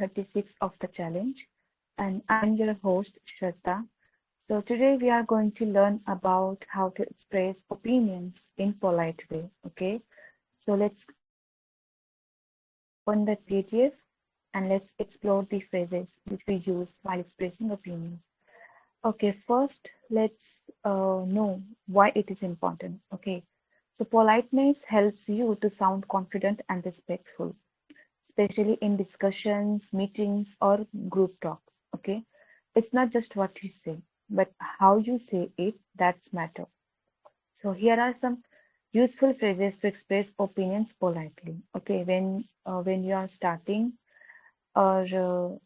36 of the challenge, and I'm your host, Shraddha. So, today we are going to learn about how to express opinions in polite way. Okay, so let's open the PDF and let's explore the phrases which we use while expressing opinions. Okay, first let's know why it is important. Okay, so politeness helps you to sound confident and respectful, especially in discussions, meetings, or group talks. Okay, it's not just what you say, but how you say it that's matter. So here are some useful phrases to express opinions politely. Okay, when you are starting or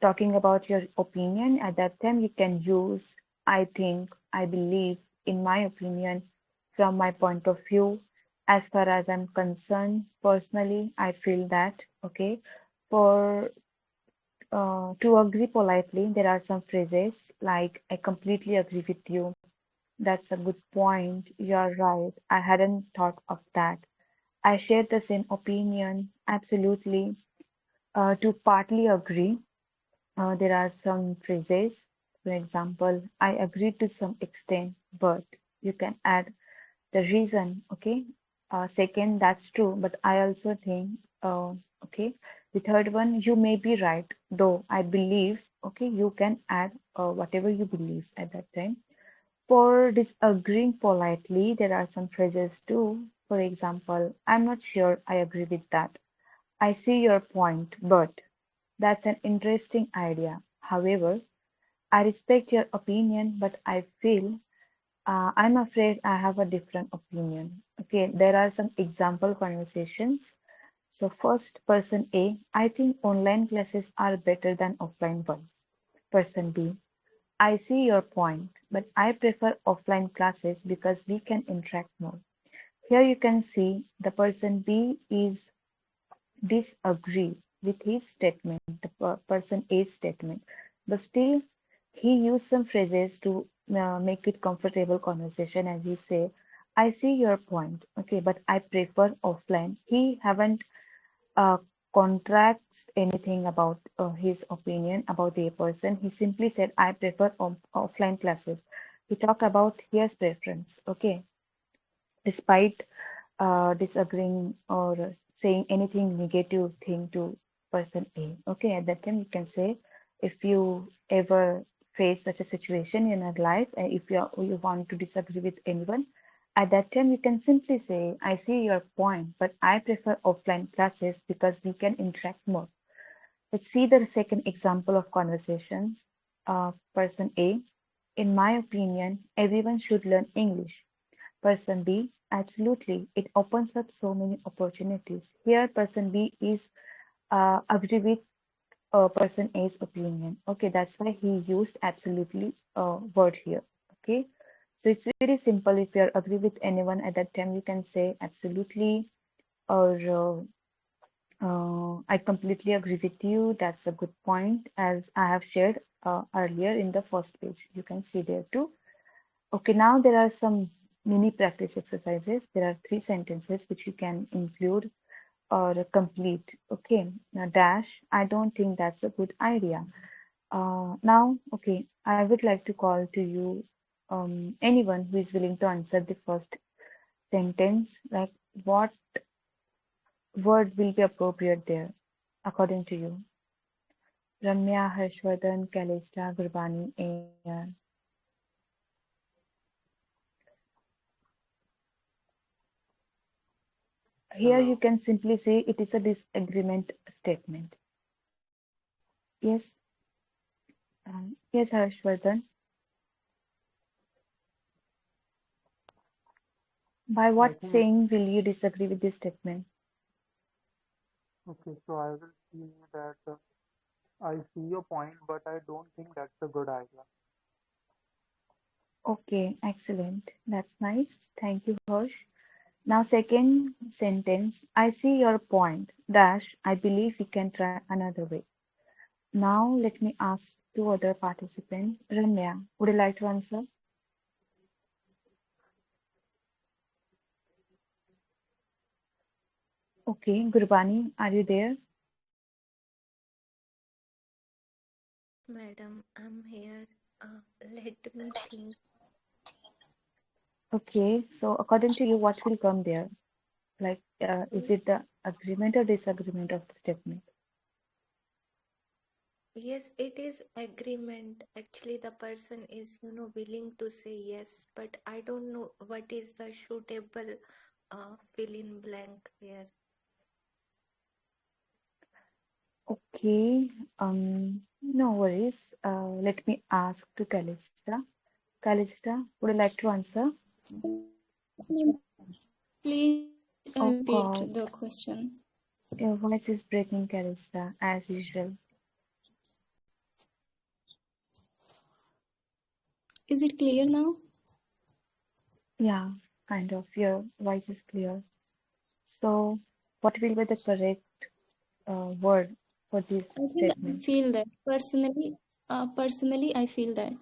talking about your opinion, at that time you can use I think, I believe, in my opinion, from my point of view, as far as I'm concerned, personally, I feel that. Okay, for to agree politely, there are some phrases like I completely agree with you. That's a good point. You're right. I hadn't thought of that. I share the same opinion. Absolutely. To partly agree, there are some phrases. For example, I agree to some extent, but you can add the reason. Okay. Second, that's true, but I also think, okay. The third one, you may be right, though I believe. Okay, you can add whatever you believe at that time. For disagreeing politely, there are some phrases too. For example, I'm not sure I agree with that. I see your point, but that's an interesting idea. However, I respect your opinion, but I feel I'm afraid I have a different opinion. Okay, there are some example conversations. So first, person A, I think online classes are better than offline ones. Person B, I see your point, but I prefer offline classes because we can interact more. Here you can see the person B is disagree with his statement, the person A's statement, but still he used some phrases to make it comfortable conversation, and he say, I see your point, okay, but I prefer offline. He haven't uh, contracts anything about his opinion about the person. He simply said, I prefer offline classes. He talked about his preference, okay, despite disagreeing or saying anything negative thing to person A. Okay, at that time you can say, if you ever face such a situation in your life, and if you want to disagree with anyone, at that time you can simply say, I see your point, but I prefer offline classes because we can interact more. Let's see the second example of conversations. Person A, in my opinion, everyone should learn English. Person B, absolutely. It opens up so many opportunities. Here, person B is agree with person A's opinion. Okay, that's why he used absolutely word here. Okay, so it's very simple. If you agree with anyone at that time, you can say absolutely, or I completely agree with you. That's a good point, as I have shared earlier in the first page. You can see there too. Okay, now there are some mini practice exercises. There are three sentences which you can include or complete. Okay, now dash, I don't think that's a good idea. Now, okay, I would like to call to you anyone who is willing to answer the first sentence, like what word will be appropriate there, according to you? Ramya, Harshvardhan, Kalista, Gurbani, AR. Here you Hello. can simply say it is a disagreement statement. Yes, yes, Harshvardhan. By I what think it, saying will you disagree with this statement? okay, so I will see that I see your point, but I don't think that's a good idea. Okay, excellent. That's nice. Thank you, Harsh. Now, second sentence. I see your point. Dash. I believe we can try another way. Now, let me ask two other participants. Ramya, would you like to answer? Okay, Gurbani, are you there? Madam, I'm here. Let me think. Okay, so according to you, what will come there? Like, is Mm, it the agreement or disagreement of the statement? Yes, it is agreement. Actually, the person is, willing to say yes, but I don't know what is the suitable fill in blank here. Okay, no worries. Let me ask to Calista. Calista, would you like to answer? Please Oh repeat the God, question. your voice is breaking, Calista, as usual. Is it clear now? Yeah, kind of. Your voice is clear. So, what will be the correct word for this I think I statement? feel that personally, I feel that.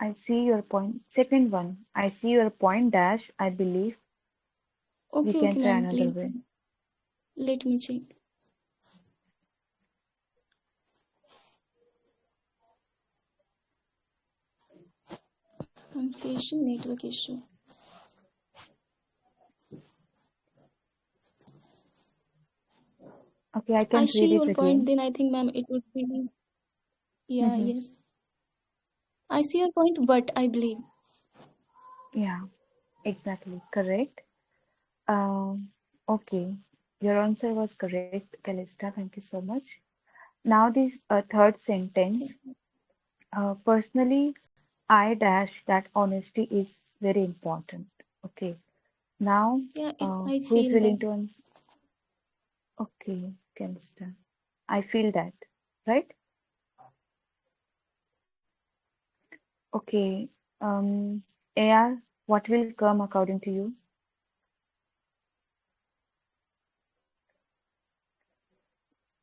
I see your point. Second one, I see your point, dash. I believe we Okay, can okay, try ma'am. another Please way. let me check. I'm facing network issue. Okay, I I can see read it your point. again. Then I think, ma'am, it would be yeah, Mm-hmm. yes. I see your point, but I believe. Yeah, exactly. Correct. Um, okay. Your answer was correct, Calista. Thank you so much. Now, this third sentence. Personally, I dash that honesty is very important. Okay. Now, Yeah, it's I who is feel that. willing to answer? Okay, Calista. I feel that, right? Okay. AR, what will come according to you?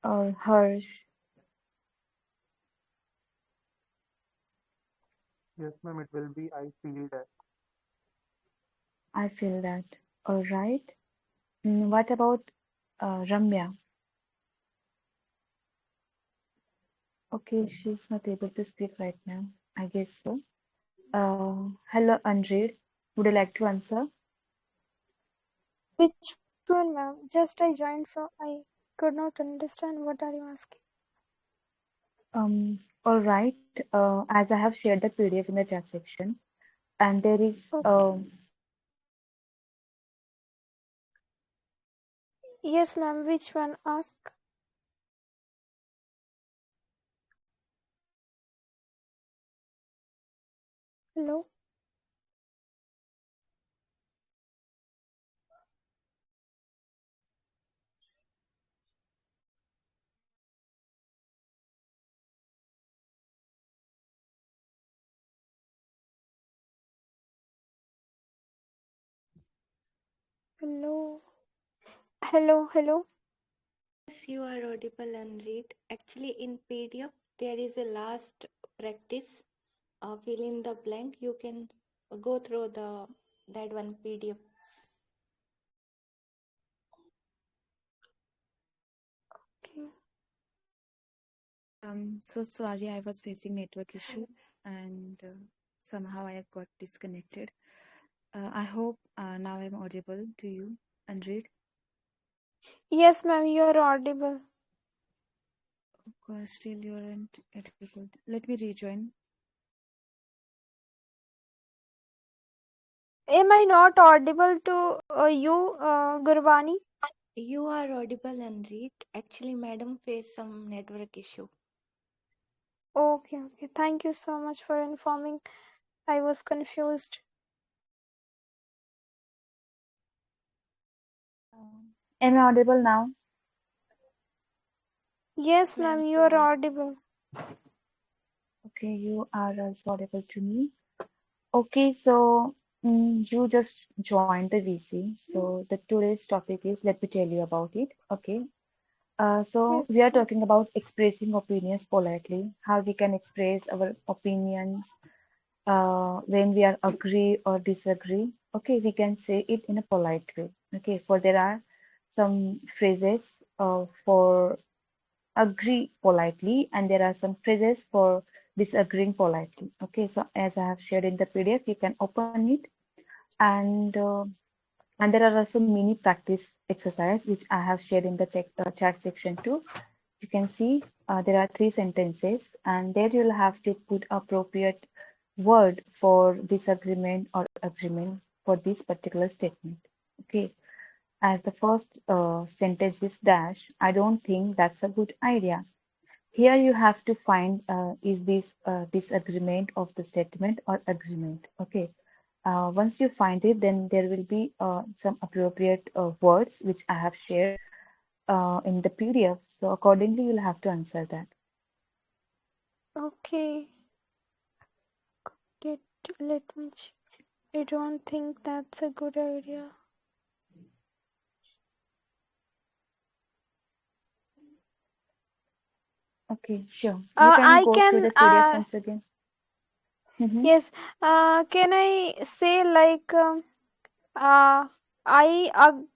Or Harsh, Yes, ma'am, it will be I feel that. I feel that. All right. What about Ramya? Okay, she's not able to speak right now. I guess so. Hello, Anjir. Would you like to answer? Which one, ma'am? Just I joined, so I could not understand what are you asking. All right. As I have shared the PDF in the chat section, and there is Okay. a Yes, ma'am. Which one? Ask. Hello. Hello. Hello. Hello. Yes, you are audible and read. Actually, in PDF, there is a last practice. Fill in the blank. You can go through the that one PDF. Okay. So sorry, I was facing network issue and somehow I got disconnected. I hope now I'm audible to you, Andrew. Yes, ma'am. You are audible. Of course, still you're able. Let me rejoin. Am I not audible to you, Gurbani? You are audible and read. Actually, madam faced some network issue. Okay. Okay. Thank you so much for informing. I was confused. am I audible now? Yes, Yes, ma'am, ma'am. You you are are. audible. Okay, you are also audible to me. Okay, so you just joined the VC. So the today's topic is, let me tell you about it. Okay. So we Yes, are ma'am. talking about expressing opinions politely, how we can express our opinions when we are agree or disagree. Okay, we can say it in a polite way. Okay, for there are some phrases for agree politely, and there are some phrases for disagreeing politely. Okay, so as I have shared in the PDF, you can open it, and and there are also mini practice exercise which I have shared in the chat section too. You can see there are three sentences, and there you'll have to put appropriate word for disagreement or agreement for this particular statement. Okay, as the first sentence is dash, I don't think that's a good idea. Here you have to find is this disagreement of the statement or agreement. Okay. Once you find it, then there will be some appropriate words which I have shared in the PDF. So accordingly, you'll have to answer that. Okay, let, let me check. I don't think that's a good idea. Okay, sure. You can I go through can, the PDF once again. Mm-hmm. yes, can I say like, uh, I, ag-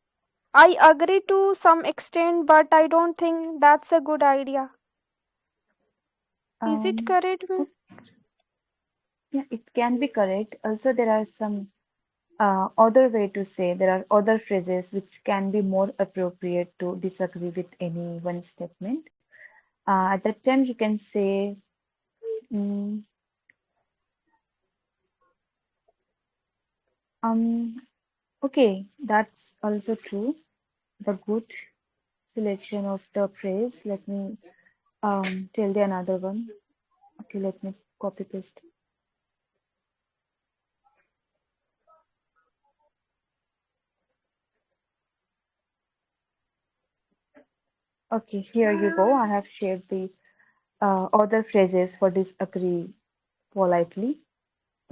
I agree to some extent, but I don't think that's a good idea. Is it Um, correct, ma'am? o- yeah, it can be correct. Also, there are some other way to say, there are other phrases which can be more appropriate to disagree with any one statement. At that time, you can say, mm, um, okay, that's also true. The good selection of the phrase. Let me tell you another one. Okay, let me copy paste. Okay, here you go. I have shared the other phrases for disagree politely.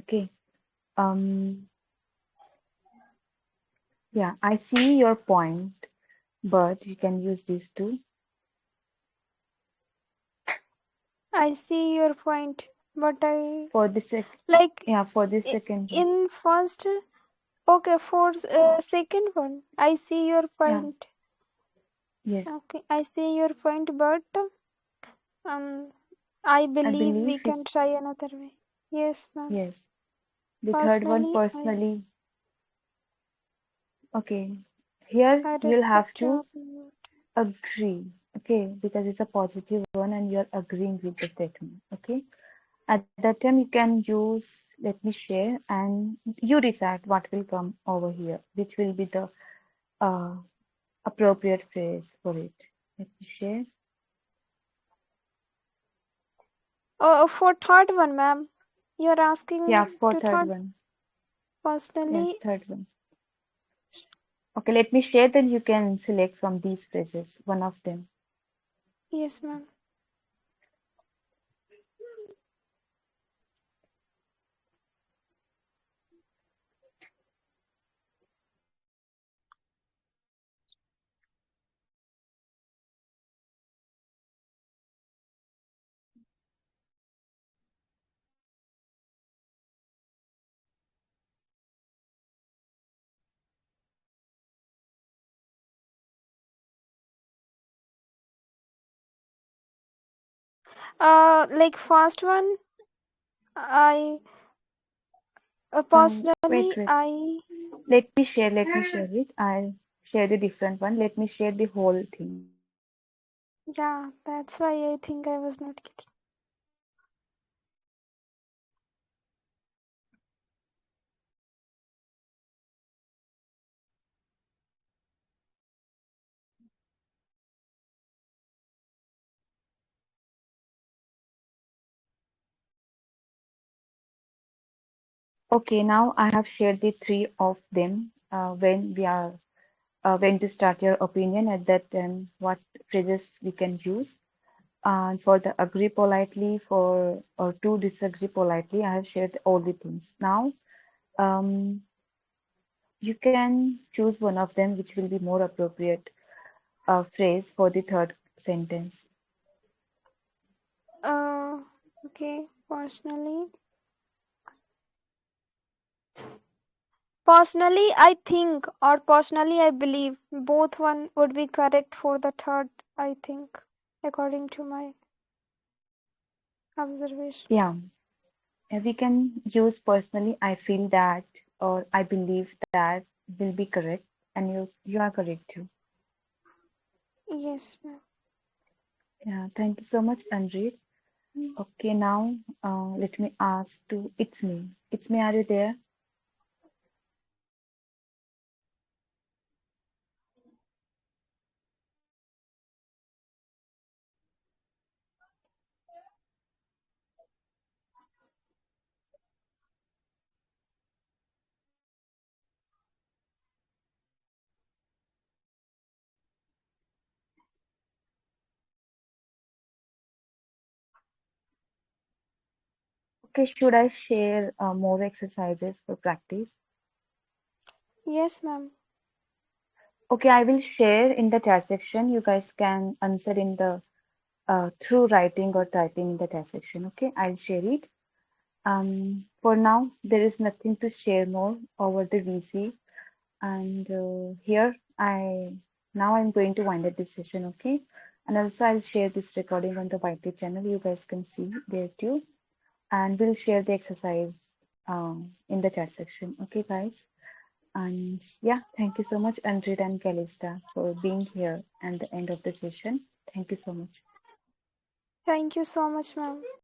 Okay. Um, yeah, I see your point, but you can use these too I see your point, but I for the sec. like Yeah, for the i- second one. in first. Okay, for second one, I see your Yeah. point. Yes. Okay, I see your point, but um, I I believe we believe it. can try another way. Yes, ma'am. Yes. The third one, Personally, personally. Okay. Here I you'll have respect your to opinion. agree. Okay, because it's a positive one and you're agreeing with the statement. Okay. At that time, you can use let me share and you decide what will come over here, which will be the uh, appropriate phrase for it. Let me share. For third one, ma'am, you're Yeah, asking for to third third. one. Yes, Personally, third one. Okay, let me share, then you can select from these phrases, one of them. yes, ma'am. Like first one, I Wait, personally, wait. I Let me share it. I'll share the different one. Let me share the whole thing. yeah, that's why I think I was not getting. Okay, now I have shared the three of them. When to start your opinion at that time, what phrases we can use. And for the agree politely, for or to disagree politely, I have shared all the things. Now, um, you can choose one of them, which will be more appropriate phrase for the third sentence. Uh, okay, personally, I think, or personally, I believe both one would be correct for the third, I think. according to my observation. Yeah, we can use personally, I feel that, or I believe that will be correct, and you are correct too. Yes, ma'am. Yeah, thank you so much, Anjit. Okay, now let me ask to It's Me. It's Me, are you there? Okay, should I share more exercises for practice? Yes, ma'am. Okay, I will share in the chat section. You guys can answer in the through writing or typing in the chat section. Okay, I'll share it. For now, there is nothing to share more over the VC, and here I'm going to wind up this session. Okay, and also I'll share this recording on the YT channel. You guys can see there too, and we'll share the exercise in the chat section. Okay, guys. And yeah, thank you so much, Andrea and Calista, for being here at the end of the session. Thank you so much. Thank you so much, ma'am.